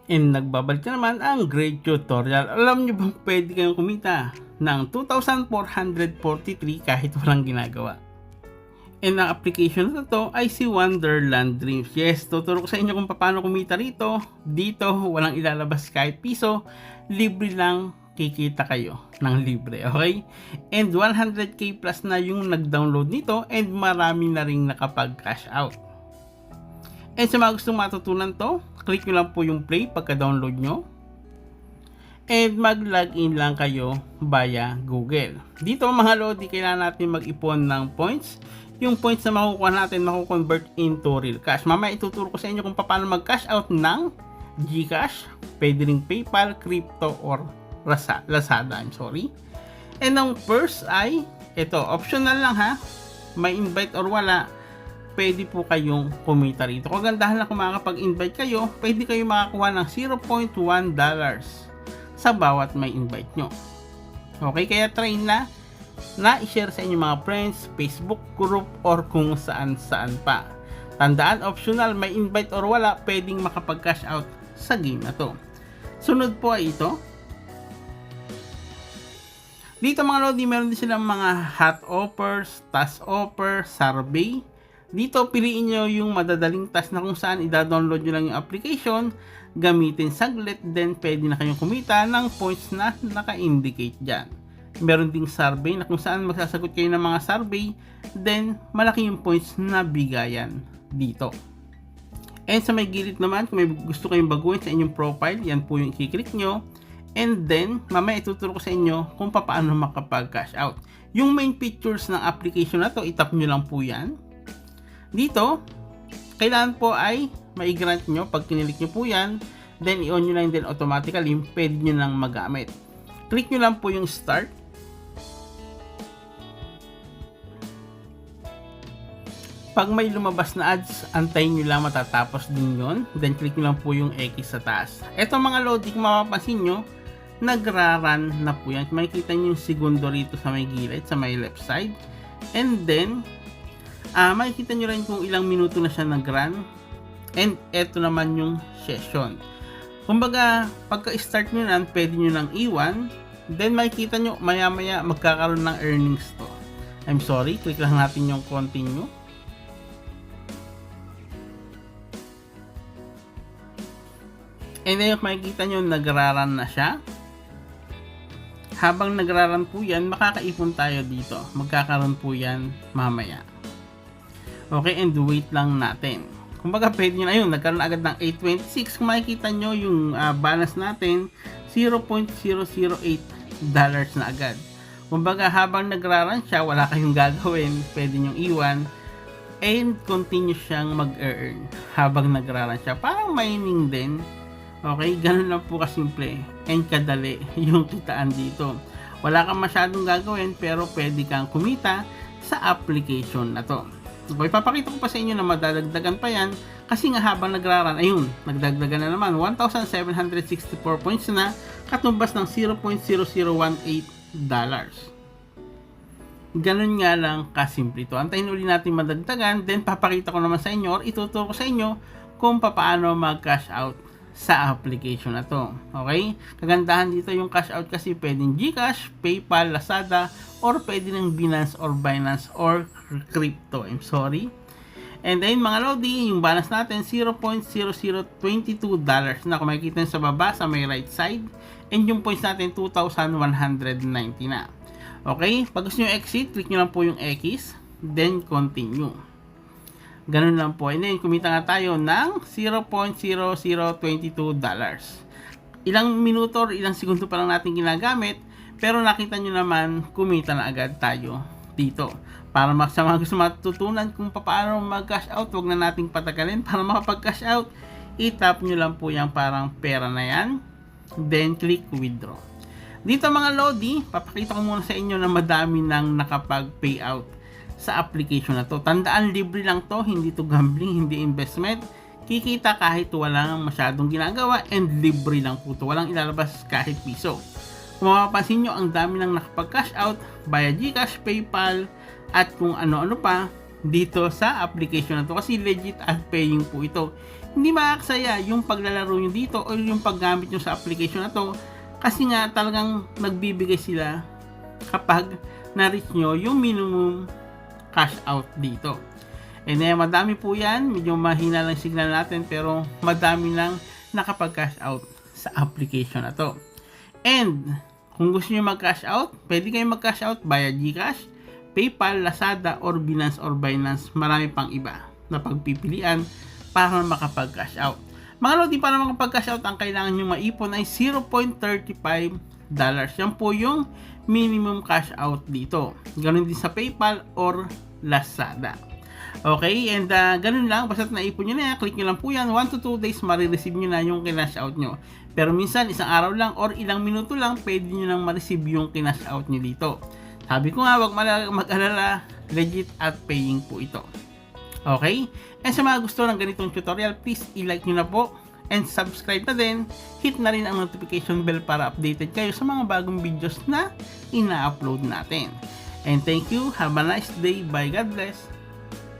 And nagbabalik na naman ang great tutorial. Alam nyo bang pwede kayong kumita ng 2,443 kahit walang ginagawa? And ang application na to ay si Wonderland Dreams. Yes, tuturo ko sa inyo kung paano kumita rito. Dito, walang ilalabas kahit piso. Libre lang, kikita kayo ng libre, okay? And 100k plus na yung nag-download nito and marami na rin nakapag-cash out. And sa mga gustong matutunan to, click nyo lang po yung play pagka-download nyo. And mag-login lang kayo via Google. Dito mga lodi, kailangan natin mag-ipon ng points. Yung points na makukuha natin, makukonvert into real cash. Mamaya ituturo ko sa inyo kung paano mag-cash out ng GCash, pwede ring PayPal, crypto, or Lazada. I'm sorry. And ang first ay, ito, optional lang ha. May invite or wala, pwede po kayong kumita rito. Kung gandahan lang kung makakapag-invite kayo, pwede kayo makakuha ng $0.1 sa bawat may invite nyo. Okay, kaya try na i-share sa inyong mga friends, Facebook group, or kung saan-saan pa. Tandaan, optional, may invite or wala, pwedeng makapag-cash out sa game na to. Sunod po ay ito. Dito mga lodi, meron din silang mga hot offers, task offer, survey. Dito, piliin nyo yung madadaling task na kung saan i-download nyo lang yung application, gamitin saglit, then pwede na kayong kumita ng points na naka-indicate dyan. Meron ding survey na kung saan magsasagot kayo ng mga survey, then malaki yung points na bigayan dito. And sa may gilid naman, kung may gusto kayong baguhin sa inyong profile, yan po yung i-click nyo. And then, mamaya ituturo ko sa inyo kung paano makapag-cash out. Yung main features ng application na to, itap nyo lang po yan. Dito, kailangan po ay mai-grant nyo. Pag kinilik nyo po yan, then i-on nyo lang, then automatically, pwede nyo lang magamit. Click nyo lang po yung start. Pag may lumabas na ads, antayin nyo lang, matatapos din yun. Then click nyo lang po yung X sa taas. Eto mga lodi, kung mapapansin nyo, nagra-run na po yan. Makikita nyo yung segundo rito sa may gilid, sa may left side. And then, makikita nyo rin kung ilang minuto na siya nag-run. And eto naman yung session. Kumbaga, pagka-start nyo na, pwede nyo lang iwan. Then makikita nyo, maya-maya magkakaroon ng earnings to. I'm sorry, click lang natin yung continue. And then makikita nyo, nagraran na siya. Habang nagraran po yan, makakaipon tayo dito. Magkakaroon po yan mamaya. Okay, and wait lang natin. Kumbaga pwede nyo na yun, nagkaroon agad ng 826. Kung makikita nyo yung balance natin, $0.008 na agad. Kumbaga habang nagraran siya, wala kayong gagawin, pwede nyo iwan. And continue siyang mag-earn habang nagraran siya. Parang mining din. Okay, ganun lang po kasimple and kadali yung kitaan dito. Wala kang masyadong gagawin pero pwede kang kumita sa application na to. Okay, papakita ko pa sa inyo na madadagdagan pa yan kasi nga habang nagraran, ayun, nagdagdagan na naman 1,764 points na, katumbas ng $0.0018. Ganun nga lang kasimple ito. Antayin ulit natin madagdagan, then papakita ko naman sa inyo or ituturo ko sa inyo kung paano mag-cash out sa application na to. Okay? Kagandahan dito yung cash out kasi pwedeng GCash, PayPal, Lazada, or pwede ng Binance or crypto. I'm sorry. And then mga lodi, yung balance natin $0.0022 na kung makikita nyo sa baba sa may right side. And yung points natin 2,190 na. Okay? Pag gusto nyo exit, click nyo lang po yung X, then continue. Ganun lang po. And then, kumita nga tayo ng $0.0022. Ilang minuto or ilang segundo pa lang natin ginagamit, pero nakita nyo naman, kumita na agad tayo dito. Para sa mga gusto matutunan kung paano mag-cash out, wag na nating patagalin. Para makapag-cash out, i-tap nyo lang po yung parang pera na yan. Then, click withdraw. Dito mga lodi, papakita ko muna sa inyo na madami nang nakapag-payout sa application na to. Tandaan, libre lang to, hindi to gambling, hindi investment. Kikita kahit walang masyadong ginagawa and libre lang po to. Walang ilalabas kahit piso. Kung mapapansin nyo, ang dami nang nakapag-cash out via GCash, PayPal, at kung ano-ano pa. dito sa application na to kasi legit at paying po ito. Hindi makakasaya yung paglalaro nyo dito o yung paggamit nyo sa application na to kasi nga talagang nagbibigay sila kapag na-reach nyo yung minimum cash out dito. And then madami po yan, medyo mahina lang signal natin pero madami lang nakapag-cash out sa application na to. And kung gusto nyo mag-cash out, pwede kayo mag-cash out via GCash, PayPal, Lazada, or Binance. Marami pang iba na pagpipilian para makapag-cash out. Mga lodi, para makapag-cash out, ang kailangan nyo maipon ay $0.35. Yan po yung minimum cash out dito. Ganun din sa PayPal or Lazada. Okay, and ganun lang, basta naipon nyo na yan, click nyo lang po yan, 1 to 2 days marireceive nyo na yung kinash out nyo. Pero minsan, isang araw lang or ilang minuto lang, pwede nyo nang ma-receive yung kinash out nyo dito. Sabi ko nga, wag mag-alala, legit at paying po ito. Okay? And sa mga gusto ng ganitong tutorial, please i-like nyo na po and subscribe na din. Hit na rin ang notification bell para updated kayo sa mga bagong videos na ina-upload natin. And thank you. Have a nice day. Bye. God bless.